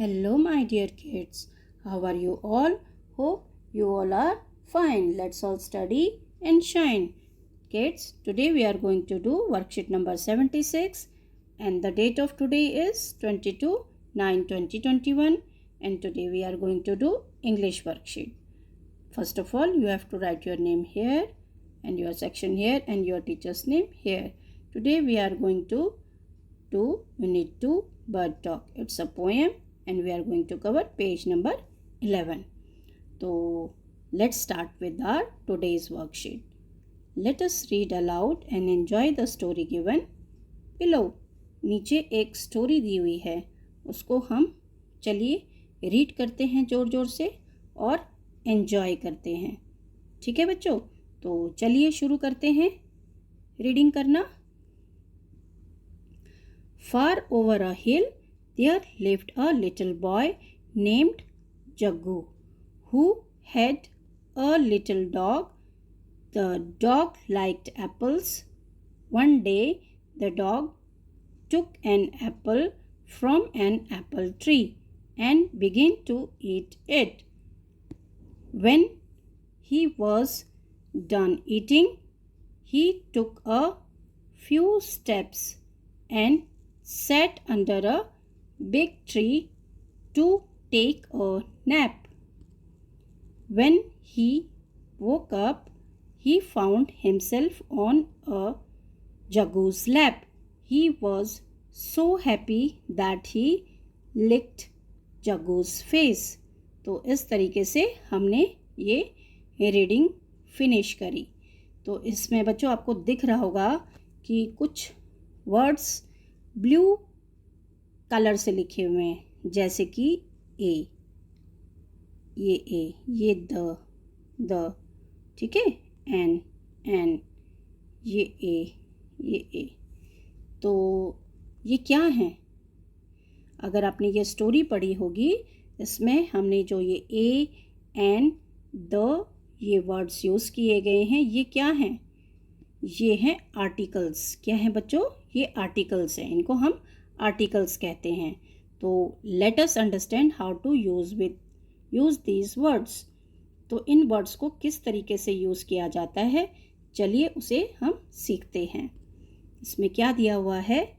Hello, my dear kids. How are you all? Hope you all are fine. Let's all study and shine. Kids, today we are going to do worksheet number 76 and the date of today is 22/9/2021 and today we are going to do English worksheet. First of all, you have to write your name here and your section here and your teacher's name here. Today we are going to do Unit 2 Bird Talk. It's a poem and we are going to cover page number 11. So let's start with our today's worksheet. Let us read aloud and enjoy the story given below. नीचे एक story दी हुई है, उसको हम चलिए read करते हैं जोर जोर से और एंजॉय करते हैं. ठीक है बच्चों, तो चलिए शुरू करते हैं रीडिंग करना. Far over a hill there lived a little boy named Jaggu, who had a little dog. The dog liked apples. One day the dog took an apple from an apple tree and began to eat it. When he was done eating, he took a few steps and sat under a big tree to take a nap. When he woke up, he found himself on a Jaggu's lap. He was so happy that he licked Jaggu's face. तो इस तरीके से हमने ये reading finish करी. तो इसमें बच्चों आपको दिख रहा होगा कि कुछ वर्ड्स ब्लू कलर से लिखे हुए हैं, जैसे कि ए, ये द, ठीक है, एन, ये ए. तो ये क्या है? अगर आपने ये स्टोरी पढ़ी होगी, इसमें हमने जो ये ए, एन, द ये वर्ड्स यूज़ किए गए हैं, ये क्या हैं? ये हैं आर्टिकल्स. क्या हैं बच्चों? ये आर्टिकल्स हैं. इनको हम आर्टिकल्स कहते हैं. तो let us understand how to use these words. तो इन वर्ड्स को किस तरीके से यूज़ किया जाता है, चलिए उसे हम सीखते हैं. इसमें क्या दिया हुआ है?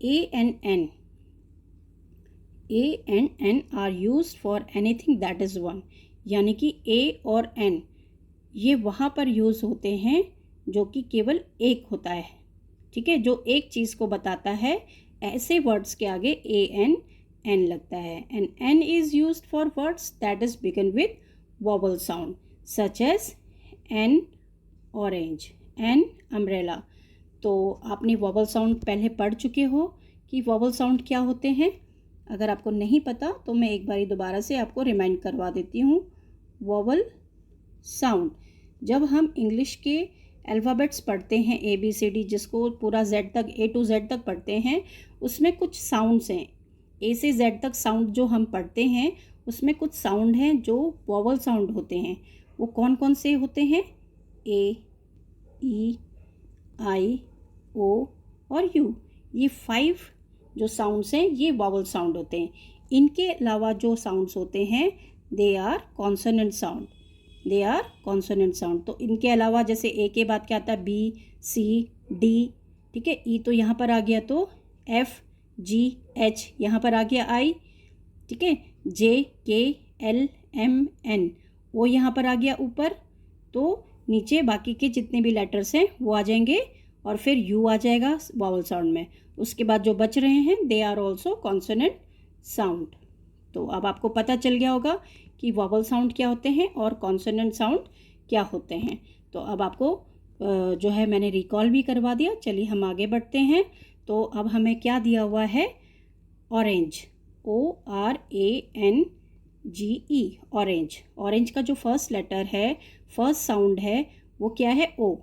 A and an are used for anything that is one. यानी कि ए और एन ये वहाँ पर यूज़ होते हैं जो कि केवल एक होता है. ठीक है, जो एक चीज़ को बताता है. ऐसे वर्ड्स के आगे ए एन लगता है. And an is used for words that is begin with vowel sound such as an orange, an umbrella. तो आपने वॉवल साउंड पहले पढ़ चुके हो कि वॉवल साउंड क्या होते हैं. अगर आपको नहीं पता तो मैं एक बारी दोबारा से आपको रिमाइंड करवा देती हूँ. वॉवल साउंड, जब हम इंग्लिश के अल्फ़ाबेट्स पढ़ते हैं ABCD, जिसको पूरा Z तक A to Z तक पढ़ते हैं, उसमें कुछ साउंड्स हैं. A से Z तक साउंड जो हम पढ़ते हैं उसमें कुछ साउंड हैं जो वॉवल साउंड होते हैं. वो कौन कौन से होते हैं? A, E, I, O और U. ये 5 जो साउंड्स हैं ये वॉवल साउंड होते हैं. इनके अलावा जो साउंड्स होते हैं दे आर कॉन्सोनेंट साउंड. तो इनके अलावा जैसे ए के बाद क्या आता है? B, C, D. ठीक है, E तो यहाँ पर आ गया, तो F, G, H यहाँ पर आ गया I. ठीक है, J, K, L, M, N. O यहाँ पर आ गया ऊपर. तो नीचे बाकी के जितने भी लेटर्स हैं वो आ जाएंगे और फिर U आ जाएगा वॉवल साउंड में. उसके बाद जो बच रहे हैं they are also consonant sound. तो अब आपको पता चल गया होगा कि वॉवल साउंड क्या होते हैं और कॉन्सोनेंट साउंड क्या होते हैं. तो अब आपको जो है मैंने रिकॉल भी करवा दिया. चलिए हम आगे बढ़ते हैं. तो अब हमें क्या दिया हुआ है? Orange, ORANGE, orange. ऑरेंज का जो फर्स्ट लेटर है, फर्स्ट साउंड है, वो क्या है? O.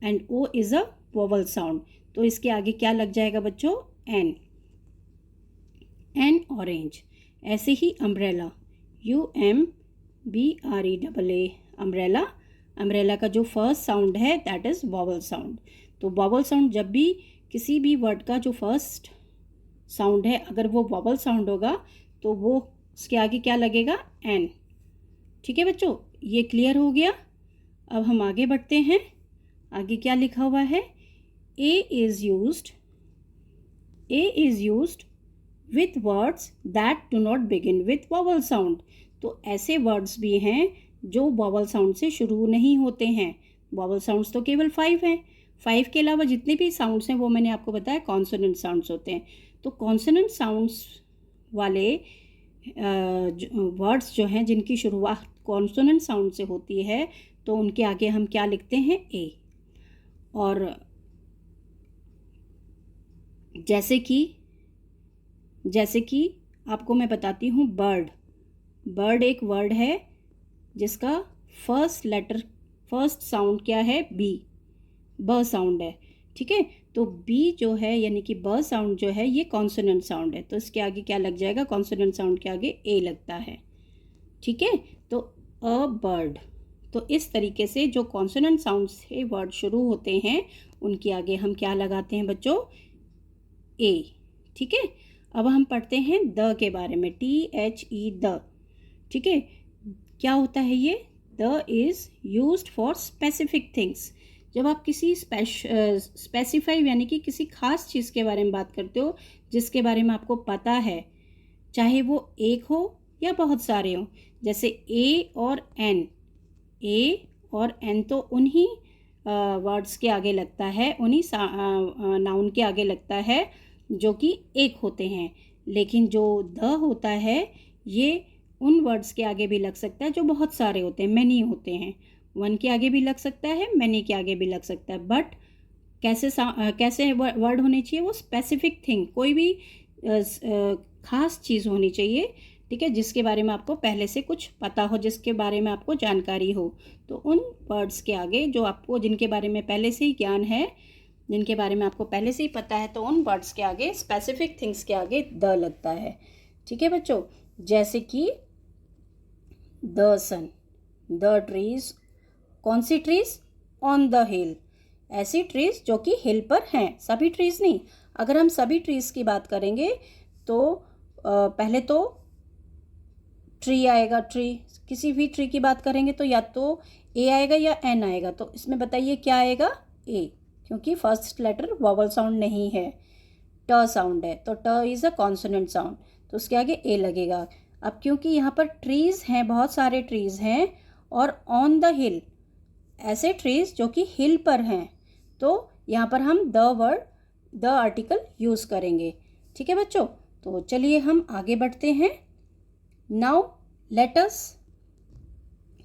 And O is a vowel sound. तो इसके आगे क्या लग जाएगा बच्चों? N orange. ऐसे ही अम्ब्रेला, UMBREAA अम्ब्रेला. अम्ब्रेला का जो फर्स्ट साउंड है दैट इज़ वॉवल साउंड. तो वॉवल साउंड, जब भी किसी भी वर्ड का जो फर्स्ट साउंड है अगर वो वॉवल साउंड होगा तो वो उसके आगे क्या लगेगा, एन। ठीक है बच्चों, ये क्लियर हो गया। अब हम आगे बढ़ते हैं। आगे क्या लिखा हुआ है, A is used with words that do not begin with vowel sound. तो ऐसे वर्ड्स भी हैं जो वॉवल साउंड से शुरू नहीं होते हैं। वॉवल साउंड्स तो केवल 5 हैं। 5 के अलावा जितने भी साउंड्स हैं वो मैंने आपको बताया कॉन्सोनेंट साउंड्स होते हैं। तो कॉन्सोनेंट साउंड्स वाले वर्ड्स जो हैं जिनकी शुरुआत कॉन्सोनेंट साउंड से होती है, तो उनके आगे हम क्या लिखते हैं, ए। और जैसे कि आपको मैं बताती हूँ, बर्ड एक वर्ड है जिसका फर्स्ट साउंड क्या है, बी, ब साउंड है। ठीक है, तो बी जो है यानी कि ब साउंड जो है ये कॉन्सोनेंट साउंड है, तो इसके आगे क्या लग जाएगा, कॉन्सोनेंट साउंड के आगे ए लगता है। ठीक है, तो अ बर्ड। तो इस तरीके से जो कॉन्सोनेंट साउंड से वर्ड शुरू होते हैं उनके आगे हम क्या लगाते हैं बच्चों, ए। ठीक है, अब हम पढ़ते हैं द के बारे में, THE द। ठीक है, क्या होता है ये, the is used for specific things. जब आप किसी स्पेसिफाई यानी कि किसी खास चीज़ के बारे में बात करते हो जिसके बारे में आपको पता है, चाहे वो एक हो या बहुत सारे हों, जैसे ए और एन तो उन्हीं वर्ड्स के आगे लगता है, उन्हीं नाउन के आगे लगता है जो कि एक होते हैं। लेकिन जो द होता है ये उन वर्ड्स के आगे भी लग सकता है जो बहुत सारे होते हैं, मैनी होते हैं। वन के आगे भी लग सकता है, मैनी के आगे भी लग सकता है। बट कैसे वर्ड होने चाहिए, वो स्पेसिफिक थिंग, कोई भी खास चीज़ होनी चाहिए। ठीक है, जिसके बारे में आपको पहले से कुछ पता हो, जिसके बारे में आपको जानकारी हो, तो उन वर्ड्स के आगे जो आपको जिनके बारे में पहले से ही ज्ञान है, जिनके बारे में आपको पहले से ही पता है, तो उन वर्ड्स के आगे, स्पेसिफिक थिंग्स के आगे द लगता है। ठीक है बच्चों, जैसे कि द सन, द ट्रीज, कौन सी ट्रीज, ऑन द हिल, ऐसी ट्रीज जो कि हिल पर हैं, सभी ट्रीज नहीं। अगर हम सभी ट्रीज की बात करेंगे तो पहले तो ट्री आएगा, ट्री, किसी भी ट्री की बात करेंगे तो या तो ए आएगा या एन आएगा। तो इसमें बताइए क्या आएगा, ए, क्योंकि फर्स्ट लेटर वॉवल साउंड नहीं है, ट साउंड है, तो ट इज़ अ कॉन्सोनेंट साउंड, तो उसके आगे ए लगेगा। अब क्योंकि यहाँ पर ट्रीज़ हैं, बहुत सारे ट्रीज़ हैं, और ऑन द हिल, ऐसे ट्रीज़ जो कि हिल पर हैं, तो यहाँ पर हम द आर्टिकल यूज़ करेंगे। ठीक है बच्चों, तो चलिए हम आगे बढ़ते हैं। Now let us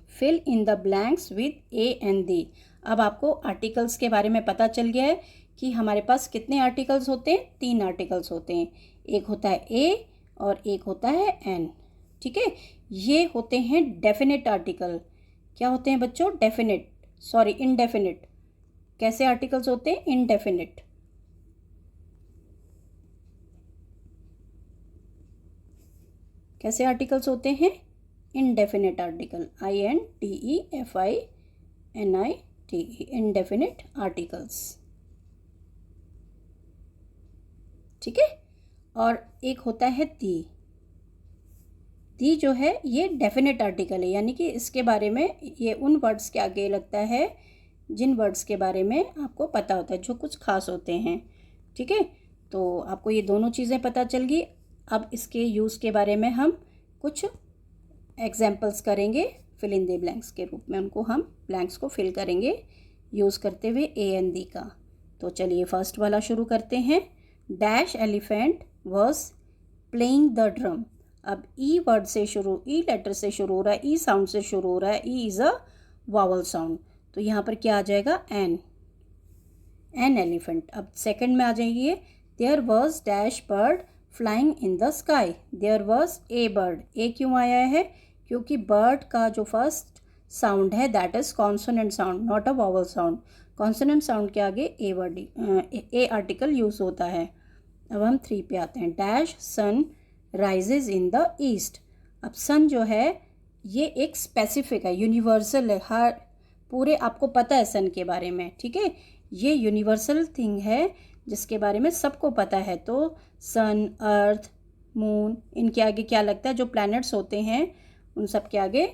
fill in the blanks with A and the. अब आपको आर्टिकल्स के बारे में पता चल गया है कि हमारे पास कितने आर्टिकल्स होते हैं, 3 आर्टिकल्स होते हैं। एक होता है ए और एक होता है एन। ठीक है, ये होते हैं डेफिनेट आर्टिकल। क्या होते हैं बच्चों, इनडेफिनिट। कैसे आर्टिकल्स होते हैं, इनडेफिनिट। कैसे आर्टिकल्स होते हैं, indefinite article, INDEFINIT, indefinite articles. ठीक है, और एक होता है दी जो है ये डेफिनेट आर्टिकल है, यानी कि इसके बारे में, ये उन वर्ड्स के आगे लगता है जिन वर्ड्स के बारे में आपको पता होता है, जो कुछ खास होते हैं। ठीक है, तो आपको ये दोनों चीज़ें पता चल गई। अब इसके यूज़ के बारे में हम कुछ एग्जाम्पल्स करेंगे, फिल इन द ब्लैंक्स के रूप में, उनको हम ब्लैंक्स को फिल करेंगे यूज़ करते हुए ए एंड दी का। तो चलिए फर्स्ट वाला शुरू करते हैं। Dash elephant was playing the drum. अब ई वर्ड से शुरू, ई लेटर से शुरू हो रहा है, ई साउंड से शुरू हो रहा है, E is a vowel sound, तो यहाँ पर क्या आ जाएगा, एन एलिफेंट। अब सेकंड में आ जाइए, there was dash bird flying in the sky. There was a bird, a क्यों आया है, क्योंकि बर्ड का जो फर्स्ट साउंड है that is consonant sound, not a vowel sound. Consonant sound के आगे ए आर्टिकल यूज़ होता है। अब हम 3 पे आते हैं। Dash sun rises in the east. अब सन जो है ये एक स्पेसिफिक है, यूनिवर्सल है, हर पूरे आपको पता है सन के बारे में। ठीक है, ये यूनिवर्सल थिंग है जिसके बारे में सबको पता है। तो सन, अर्थ, मून, इनके आगे क्या लगता है, जो प्लैनेट्स होते हैं उन सब के आगे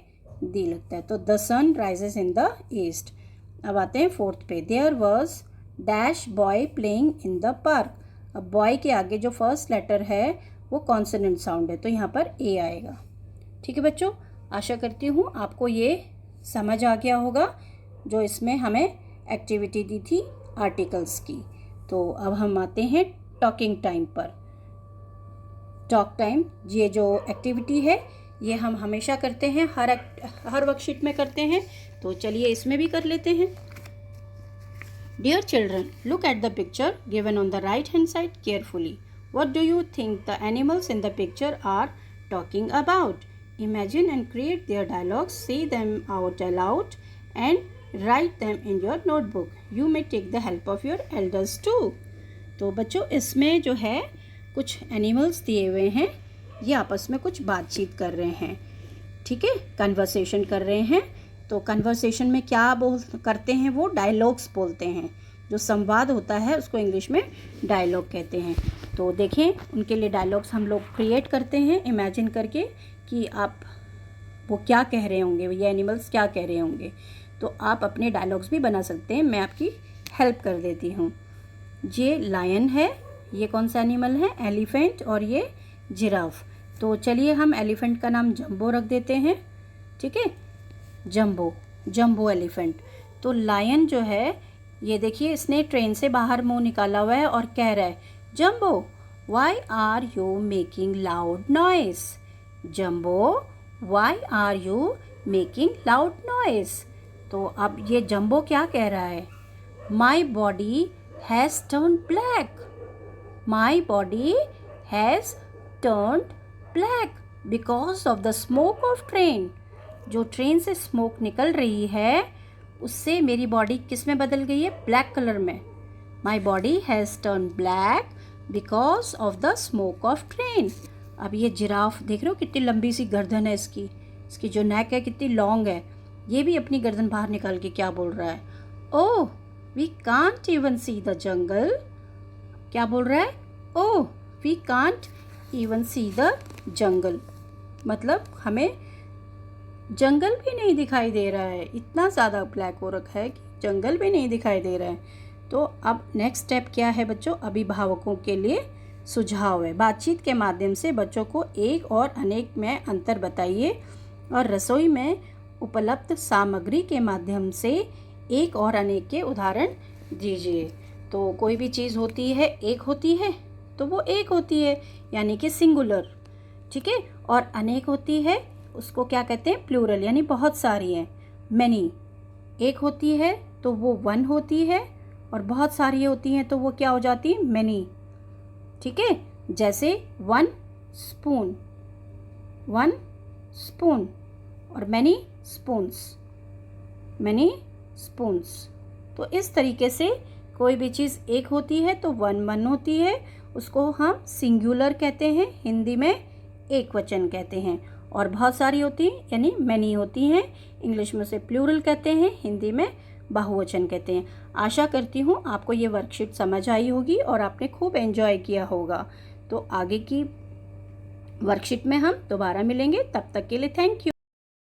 दी लगता है। तो the sun rises in the east. अब आते हैं फोर्थ पे। There was dash boy playing in the park. अब बॉय के आगे जो फर्स्ट लेटर है वो कॉन्सोनेंट साउंड है, तो यहाँ पर ए आएगा। ठीक है बच्चों, आशा करती हूँ आपको ये समझ आ गया होगा जो इसमें हमें एक्टिविटी दी थी आर्टिकल्स की। तो अब हम आते हैं टॉकिंग टाइम पर। टॉक टाइम, ये जो एक्टिविटी है ये हम हमेशा करते हैं, हर वर्कशीट में करते हैं, तो चलिए इसमें भी कर लेते हैं। Dear children, look at the picture given on the right hand side carefully. What do you think the animals in the picture are talking about? Imagine and create their dialogues, say them out aloud and write them in your notebook. You may take the help of your elders too. तो बच्चों इसमें जो है कुछ animals दिए हुए हैं, ये आपस में कुछ बातचीत कर रहे हैं। ठीक है, कन्वर्सेशन कर रहे हैं। तो कन्वर्सेशन में क्या करते हैं, वो डायलॉग्स बोलते हैं। जो संवाद होता है उसको इंग्लिश में डायलॉग कहते हैं। तो देखें, उनके लिए डायलॉग्स हम लोग क्रिएट करते हैं इमेजिन करके कि आप वो क्या कह रहे होंगे, ये एनिमल्स क्या कह रहे होंगे। तो आप अपने डायलॉग्स भी बना सकते हैं, मैं आपकी हेल्प कर देती हूँ। ये लायन है, ये कौन सा एनिमल है, एलिफेंट, और ये जिराफ। तो चलिए हम एलिफेंट का नाम जंबो रख देते हैं। ठीक है, जंबो एलिफेंट। तो लायन जो है, ये देखिए इसने ट्रेन से बाहर मुंह निकाला हुआ है और कह रहा है, Jumbo why are you making loud noise. Jumbo why are you making loud noise. तो अब ये जंबो क्या कह रहा है, my body has turn black. My body has turn black because of the smoke of train. जो train से smoke निकल रही है उससे मेरी बॉडी किस में बदल गई है, ब्लैक कलर में। माई body has turn black because of the smoke of train. अब ये जिराफ देख रहे हो कितनी लंबी सी गर्दन है इसकी जो नेक है कितनी लॉन्ग है। ये भी अपनी गर्दन बाहर निकाल के क्या बोल रहा है, oh we can't even see the jungle. क्या बोल रहा है, oh we can't even see the jungle. मतलब हमें जंगल भी नहीं दिखाई दे रहा है, इतना ज़्यादा ब्लैक हो रखा है कि जंगल भी नहीं दिखाई दे रहा है। तो अब नेक्स्ट स्टेप क्या है बच्चों, अभिभावकों के लिए सुझाव है। बातचीत के माध्यम से बच्चों को एक और अनेक में अंतर बताइए और रसोई में उपलब्ध सामग्री के माध्यम से एक और अनेक के उदाहरण दीजिए। तो कोई भी चीज़ होती है, एक होती है तो वो एक होती है यानी कि सिंगुलर। ठीक है, और अनेक होती है उसको क्या कहते हैं, प्लूरल, यानी बहुत सारी हैं, मैनी। एक होती है तो वो वन होती है और बहुत सारी होती हैं तो वो क्या हो जाती है, मैनी। ठीक है, जैसे वन स्पून और मैनी स्पून्स। तो इस तरीके से कोई भी चीज़ एक होती है तो वन होती है, उसको हम सिंगुलर कहते हैं, हिंदी में एक वचन कहते हैं। और बहुत सारी होती हैं यानी मैनी होती हैं, इंग्लिश में से प्लूरल कहते हैं, हिंदी में बहुवचन कहते हैं। आशा करती हूँ आपको ये वर्कशीट समझ आई होगी और आपने खूब एंजॉय किया होगा। तो आगे की वर्कशीट में हम दोबारा मिलेंगे, तब तक के लिए थैंक यू।